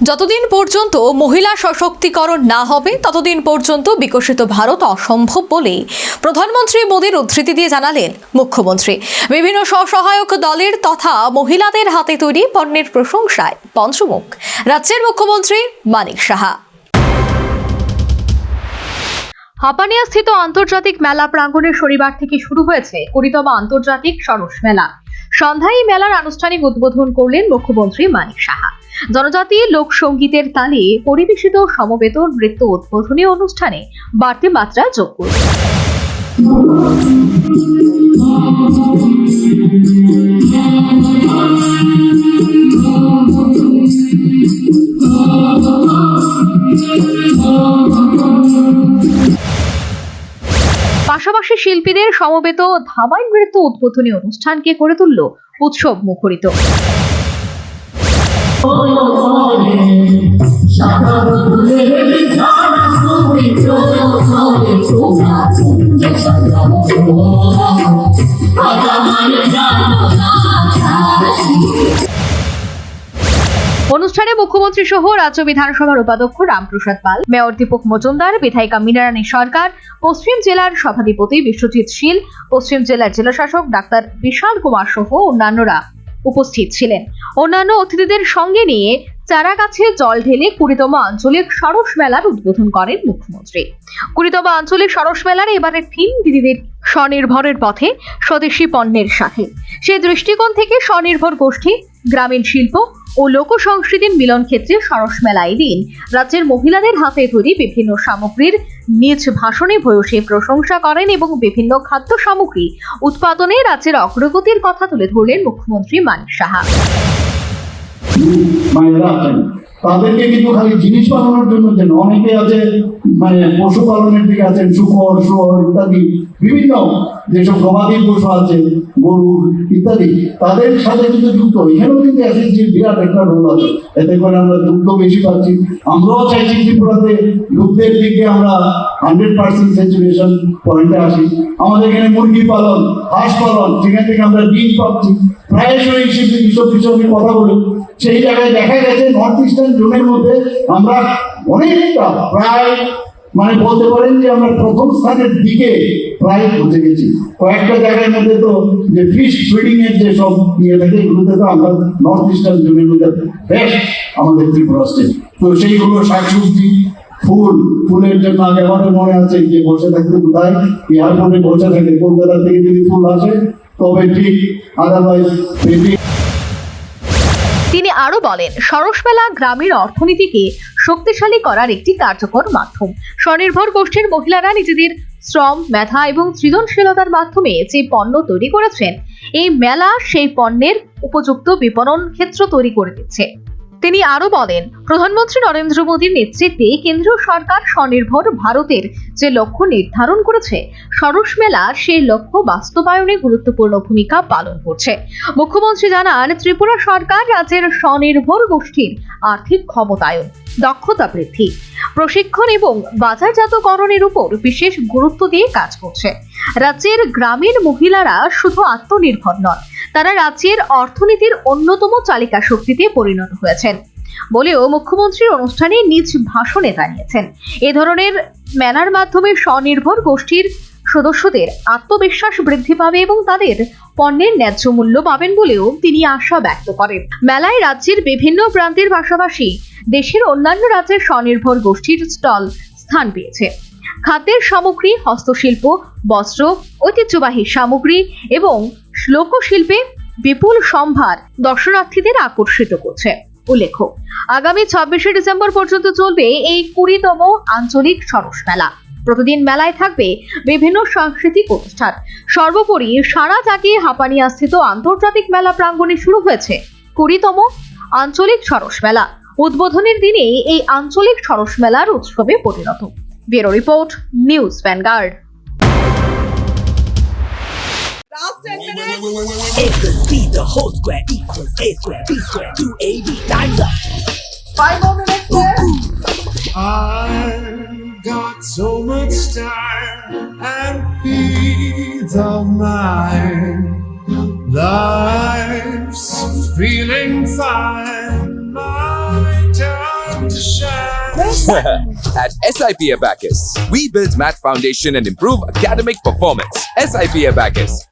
যতদিন পর্যন্ত মহিলা সশক্তিকরণ না হবে ততদিন পর্যন্ত বিকশিত ভারত অসম্ভব বলে প্রধানমন্ত্রী মোদীর উদ্ধৃতি দিয়ে জানালেন মুখ্যমন্ত্রী। বিভিন্ন স্বসহায়ক দলের তথা মহিলাদের হাতে তৈরি পণ্যের প্রশংসায় পঞ্চমুখ রাজ্যের মুখ্যমন্ত্রী মানিক সাহা। হাপানিয়াস্থিত আন্তর্জাতিক মেলা প্রাঙ্গণে শনিবার থেকে শুরু হয়েছে 20তম আন্তর্জাতিক সরস মেলা। সন্ধ্যায় মেলার আনুষ্ঠানিক উদ্বোধন করলেন মুখ্যমন্ত্রী মানিক সাহা। জনজাতি লোকসঙ্গীতের তালে পরিবেশিত সমবেত নৃত্য উদ্বোধনী অনুষ্ঠানে বাড়তি মাত্রা যোগ করবে। পাশাপাশি শিল্পীদের সমবেত ধামাই নৃত্য উদ্বোধনী অনুষ্ঠানকে করে তুলল উৎসব মুখরিত। অনুষ্ঠানে মুখ্যমন্ত্রী সহ রাজ্য বিধানসভার উপাধ্যক্ষ রামপ্রসাদ পাল, মেয়র দীপক মজুমদার, বিধায়িকা মীনারানী সরকার, পশ্চিম জেলার সভাধিপতি বিশ্বজিৎ শীল, পশ্চিম জেলার জেলাশাসক ডাক্তার বিশাল কুমার সহ অন্যান্যরা উপস্থিত ছিলেন। অন্যান্য অতিথিদের সঙ্গে নিয়ে চারা গাছে জল ঢেলে 20তম আঞ্চলিক সরস মেলার উদ্বোধন করেন মুখ্যমন্ত্রী। 20তম আঞ্চলিক সরস মেলার এবারের থিম দিদিদের স্বনির্ভরের পথে স্বদেশী পণ্যের সাথে। সেই দৃষ্টিকোণ থেকে স্বনির্ভর গোষ্ঠী, গ্রামীণ শিল্প ও লোক সংস্কৃতির মিলন ক্ষেত্রে সরস মেলা এদিন রাজ্যের মহিলাদের হাতে তৈরি বিভিন্ন সামগ্রীর নিজ ভাষণে ভূয়সী প্রশংসা করেন এবং বিভিন্ন খাদ্য সামগ্রী উৎপাদনে রাজ্যের অগ্রগতির কথা তুলে ধরলেন মুখ্যমন্ত্রী মানিক সাহা। তাদেরকে কিন্তু খালি জিনিস বানানোর জন্য যেন অনেকে আছে পশুপালনের দিকে আছেন, শুকর, শুয়োর ইত্যাদি বিভিন্ন যেসব গবাদি পশু আছে, গরু ইত্যাদি, তাদের সাথে কিন্তু যুক্ত। এখানেও কিন্তু এসএসজির বিরাট একটা রোল আছে, এতে করে আমরা দুগ্ধ বেশি পাচ্ছি। আমরাও চাইছি ত্রিপুরাতে দুগ্ধের দিকে আমরা 100% স্যাচুরেশন পয়েন্টে আসি। আমাদের এখানে মুরগি পালন, হাঁস পালন, যেখান থেকে আমরা ডিম পাচ্ছি। প্রায়শই এইসব বিষয়ে আমি কথা বলি। সেই জায়গায় দেখা গেছে নর্থ ইস্টার্ন জোনের মধ্যে আমরা অনেকটা প্রায় বলতে পারেন যে আমরা প্রথম স্থানের দিকে প্রায় পৌঁছে গেছি। কয়েকটা জায়গার মধ্যে তো যে ফিশ ফিডিং এর যে সব ইয়ে থাকে, এগুলোতে তো আমরা নর্থ ইস্টার্ন জোনের মধ্যে বেশ আমাদের ত্রিপুরা স্টেট। তো সেইগুলো শাকসবজি, ফুলের জন্য আগে আমাদের মনে আছে যে বসে থাকতে কোথায় এয়ারপোর্টে বসে থাকে, কলকাতা থেকে যদি ফুল আসে তবে ঠিক, আদারওয়াইজ। তিনি আরো বলেন, সরস মেলা গ্রামের অর্থনীতিকে শক্তিশালী করার একটি কার্যকর মাধ্যম। স্বনির্ভর গোষ্ঠীর মহিলারা নিজেদের শ্রম, মেধা এবং সৃজনশীলতার মাধ্যমে যে পণ্য তৈরি করেছেন, এই মেলা সেই পণ্যের উপযুক্ত বিপণন ক্ষেত্র তৈরি করে দিচ্ছে। তিনি আরো বলেন, প্রধানমন্ত্রী নরেন্দ্র মোদীর নেতৃত্বে কেন্দ্রীয় সরকার স্বনির্ভর ভারতের যে লক্ষ্য নির্ধারণ করেছে, সরস মেলা সেই লক্ষ্য বাস্তবায়নে গুরুত্বপূর্ণ ভূমিকা পালন করছে। মুখ্যমন্ত্রী জানান, ত্রিপুরা সরকার রাজ্যের স্বনির্ভর গোষ্ঠীর আর্থিক ক্ষমতায়ন, দক্ষতা বৃদ্ধি, প্রশিক্ষণ এবং বাজারজাতকরণের উপর বিশেষ গুরুত্ব দিয়ে কাজ করছে। রাজ্যের গ্রামীণ মহিলারা শুধু আত্মনির্ভর নন, তারা রাজ্যের অর্থনীতির অন্যতম চালিকা শক্তিতে পরিণত হয়েছেন বলেও মুখ্যমন্ত্রী অনুষ্ঠানে নিজ ভাষণে জানিয়েছেন। এ ধরনের মেলার মাধ্যমে স্বনির্ভর গোষ্ঠীর সদস্যদের আত্মবিশ্বাস বৃদ্ধি পাবে এবং তাদের পণ্যের ন্যায্য মূল্য পাবেন বলেও তিনি আশা ব্যক্ত করেন। মেলায় রাজ্যের বিভিন্ন প্রান্তের পাশাপাশি দেশের অন্যান্য রাজ্যের স্বনির্ভর গোষ্ঠীর স্টল স্থান পেয়েছে। খাদ্যের সামগ্রী, হস্তশিল্প, বস্ত্র, ঐতিহ্যবাহী সামগ্রী এবং লোকশিল্পে বিপুল সম্ভার দর্শনার্থীদের আকর্ষিত করছে। উল্লেখ্য, আগামী 26শে ডিসেম্বর পর্যন্ত চলবে এই 20তম আঞ্চলিক সরস মেলা। প্রতিদিন মেলায় থাকবে বিভিন্ন সাংস্কৃতিক অনুষ্ঠান। সর্বোপরি সারা জাগিয়ে হাপানিয়াস্থিত আন্তর্জাতিক মেলা প্রাঙ্গণে শুরু হয়েছে 20তম আঞ্চলিক সরস মেলা। উদ্বোধনের দিনে এই আঞ্চলিক সরস মেলার উৎসবে পরিণত। Bureau report, news vanguard. If the speed, the whole square equals a square, b square, 2ab, times up. 5 more minutes there. I've got so much time and peace of mind. Life's feeling fine, my time. to shine. At SIP Abacus, we build math foundation and improve academic performance. SIP Abacus,